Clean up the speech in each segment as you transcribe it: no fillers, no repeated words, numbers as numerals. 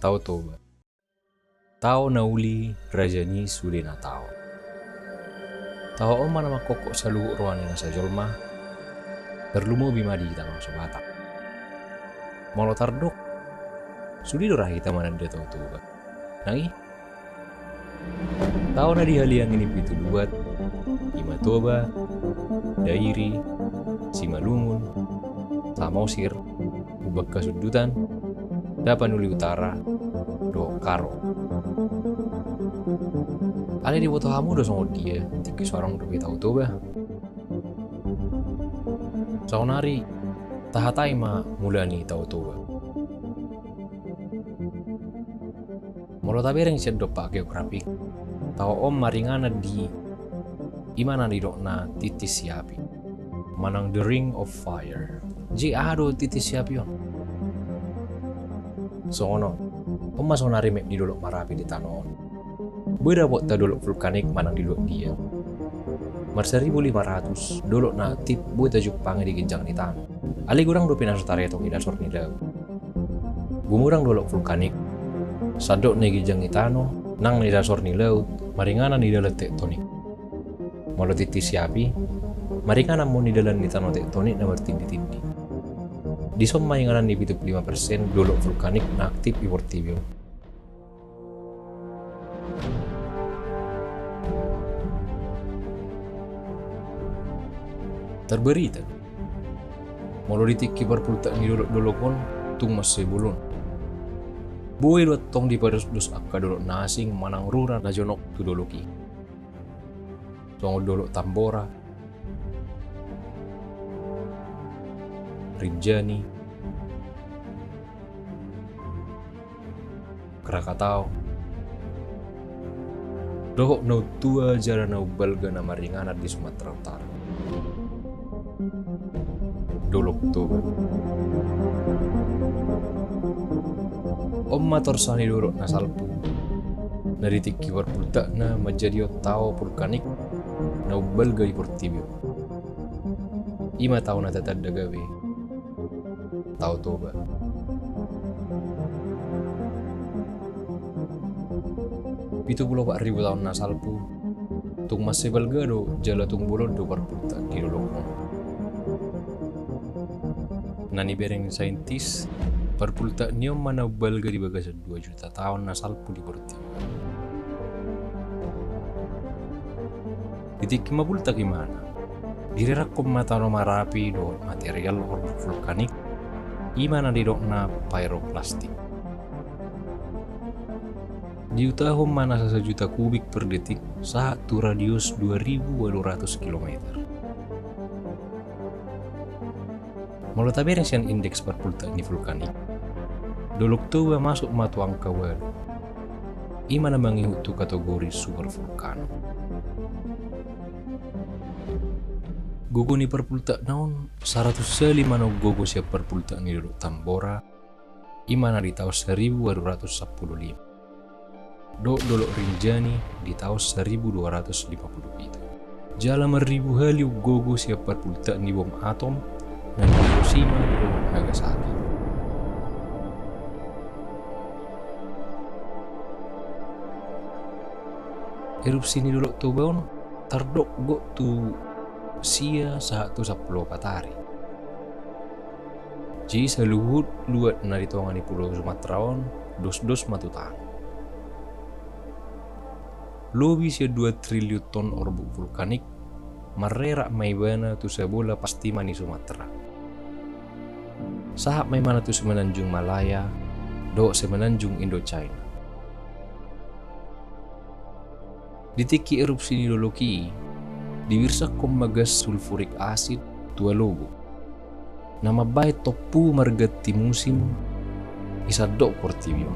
Tau toba. Tau nauli rajani sulena tau. Tau oma nama kokok salu ruani nasa jolma. Perlu mo bimadi kita nang sobata. Molo tardok. Sudi dorah kita mana dia tau toba. Nangi. Tau na di haliang ini pitu duat. Ima toba. Dairi. Simalungun. Samosir. Ubag kasudutan. Dapanuli utara. Do karo. Ale di foto kamu udah sama dia, tiga seorang udah tahu tuh bah. Saunari, tahatai ma mulani tahu tuh bah. Molo tabereng sedok pak geografi, tahu om maringana di imana di dokna titis siapi, manang the ring of fire. Ji ado titis siapi on. Sono, om masonari map di dolok marapi di tanon. Beda buat dolok vulkanik manang di dolok dia. Mar 1500 dolok na tip buat Jepang di genjang di tanah. Ali gurang do pinasutari atau idasor ni lau. Gumurang dolok vulkanik. Sadok ni genjang di tanah, nang ni dasor ni laut, maringana ni dalam tektonik. Malu titis siapi, maringana mo ni dalam ni tanah tektonik na bertindi-tindi. Di somma yang ni 75% dolok vulkanik na aktif di Portibio. Terberita molo ditikki perpulta ni dolok kon tung masih bulun buai dua tong di dos akka dolok nasing manang rura na jonok tu doloki tong dolok Tambora Rinjani Krakatau dohok nau tua jara nau balga na maringana di Sumatera Utara dolok toba. Om mator sani dorok na salpu. Dari tiki warpulta na menjadi tao vulkanik na balga di Portibio. Ima tao na tatad dagawe. Tao toba. Pitu pulau 4.000 tahun na salpu. Tung masih balga do jala tung bulon do warpulta di dolok. Nani bereng saintis perpulta niom mana balga di bagas 2 juta tahun na salpu di Portibio. Titik mabulta gimana? Dirirak kom mata no marapi do material vulkanik imana di dokna pyroclastic. Di utahom mana 1 juta kubik per detik satu radius 2.800 km. Molo tabereng sian indeks perpulta ni vulkanik. Dolok toba masuk matuang kawal. Imana mangihutu kategori super vulkan. Gogo ni perpulta naon 105 no gogo siap perpulta ni dolok Tambora. Imana di tahun 1215. Dolok Rinjani di tahun 1257. Jala 1000 haliu gogo siap perpulta ni bom atom dan Hiroshima do Nagasaki. Erupsi ni dolok tobaon tardok go tu sia saat tu 10 patari. Ji saluhut luat na ditongan di pulau Sumateraon dos matutan. Lobi sia 2 triliun ton orbuk vulkanik marrerak maibana tu sabola pasti mani Sumatera. Sahab may mana tu semenanjung Malaya, do semenanjung Indochina. Ditiki erupsi ni doloki, diwirsak magas sulfurik acid tua logo. Nama baik topu margati musim isa do Portibio.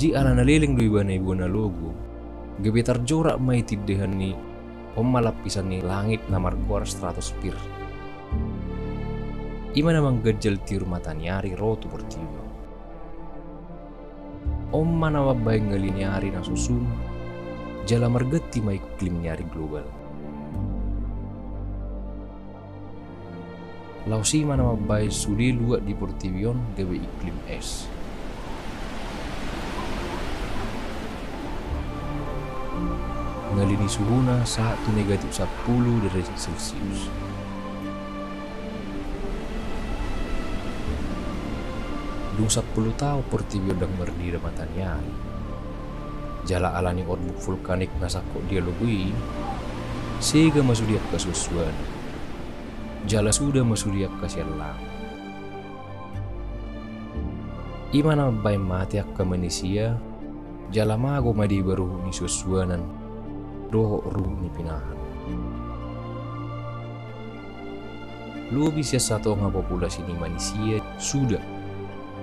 Ji ala naliling do ibana ibuna logo. Gebetar jorak may tiddehan ni malapisan ni langit na markuar stratosfer. Ima namang gajal tiru mata niari rotu Portibio. Mana mabay nga linyari na susun, jala margati may iklim niari global. Lausi mana mabai sudi luat di Portivion gawe iklim es. Ngalini suhuna saat tu negatif 10 derajat Celcius. Dung 10 tahun Portivion dang berdiri matanyari. Jala alani orbuk vulkanik nasakok dialogui, sega masudiak kasusuan. Jala sudah masudiak kasialang. Imana bay mati akka manusia, jala mago madi baru ni susuanan, doho ruh ni pinahan. Lebih sia satu nga populasi ni manusia sudah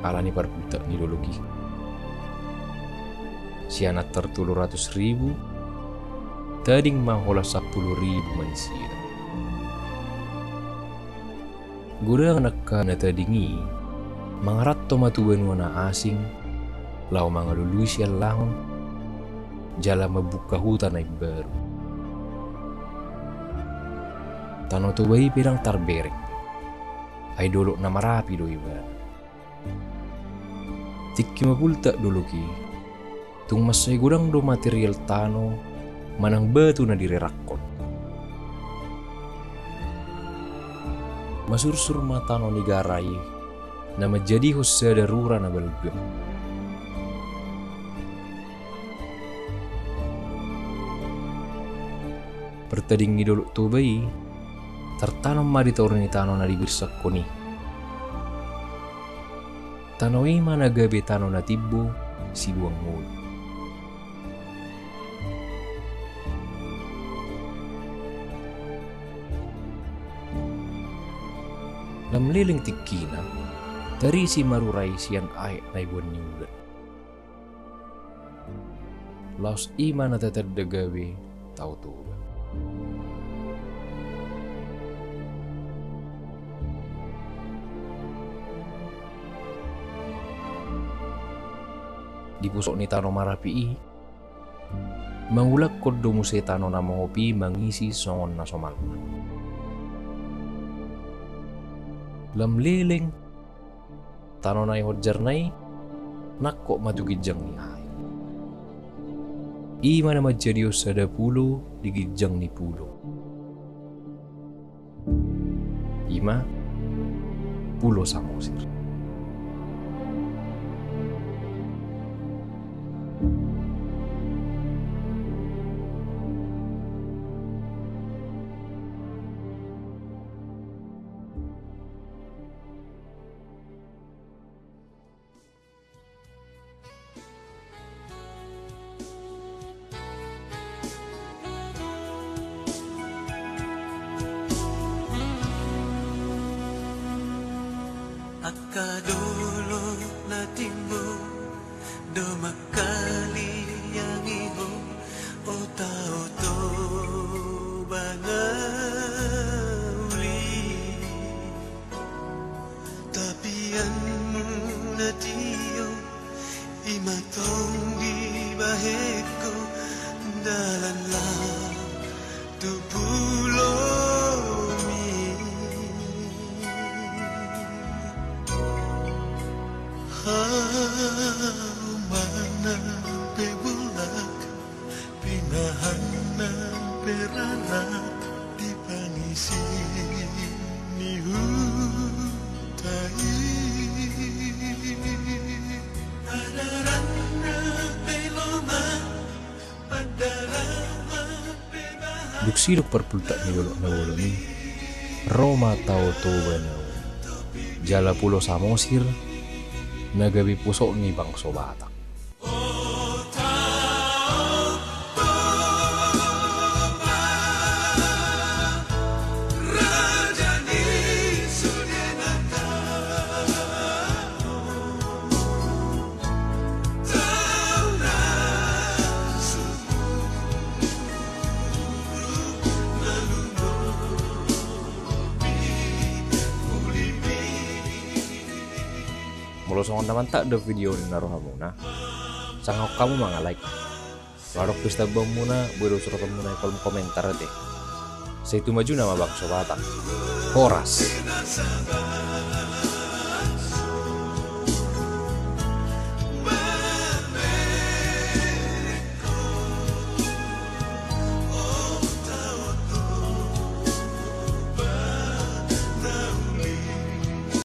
alani perbudak ideologi. Sianat tertulu 100.000, tading mahola 10.000 manusia. Gura nakka na tadingi, mangarat tomatuan wana asing, lau mangalului siya langon, jala mabuka hutan ay baru. Tano tuway pirang tarberek, ay dolok na marapi do iba. Tikki mapulta dulu ki, tung masay gurang do material tano, manang batu na direrakon. Masursur matano ni garay, na menjadi hosa darura na balgam. Pertading idolok tubay, tertanam maritor ni tano na dibirsak ko ni. Tanoi mana gabe tano na tibo, si buang mulo. Lamliling tikina, dari si maruray siyan ay na ibuan ni ulan. Laos ima na tatadagawe, tao tuba. Di pusok ni tano marapi mangulak kod domuse tano na mangopi mangisi songon na somalman. Lamliling tano na ihodjar nai nakko matugijang ni ay. Ima na majadiyo sa 10 digijang ni 10. Ima pulo Samosir. Akadulog natin mo, dumakali ang iho, o tao to bangawi. Tapian na tiyo, imatong di baheko, dalan lang tupulo. Mana pebulak pinahanan peranak di pangisi ni hutai adarana peloma padarama pebahan. Duksidok perpultak ni dolok na wolo ni Roma tao tuba na jala pulo Samosir nagabi pusok ni bangso Batak. Mulo songon naman tak ada video ni naruh muna. Sangok kamu mga like. Larok pista bang muna, bero surat muna kolom komentar deh. Seitu maju nama bangsa Batak, Horas.